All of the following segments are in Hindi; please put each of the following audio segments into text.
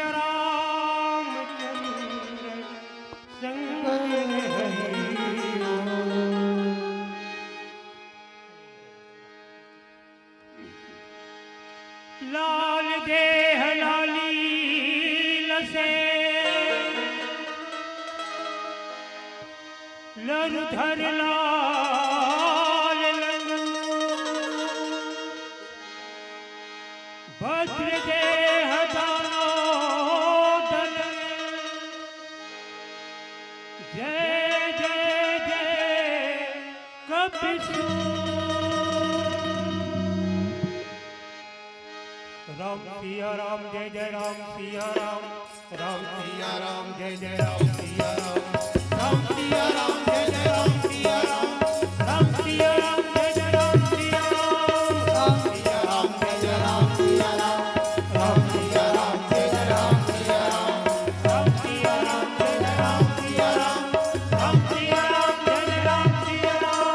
सिया रामचंद्र संग हरियो। लाल देह लाली लसे लरुधर लाल लंग भद्र देह दानो दल जय जय जय कपिसूर। राम सिया राम जय जय राम सिया राम। राम सिया राम जय जय राम सिया राम। राम सिया राम जय जय राम सिया राम। राम सिया राम जय जय राम सिया राम। राम सिया राम जय जय राम सिया राम। राम सिया राम जय जय राम सिया राम। राम सिया राम जय जय राम सिया राम। राम सिया राम जय जय राम सिया राम।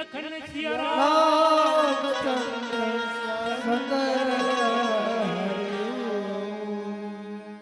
લખન સિયા રામ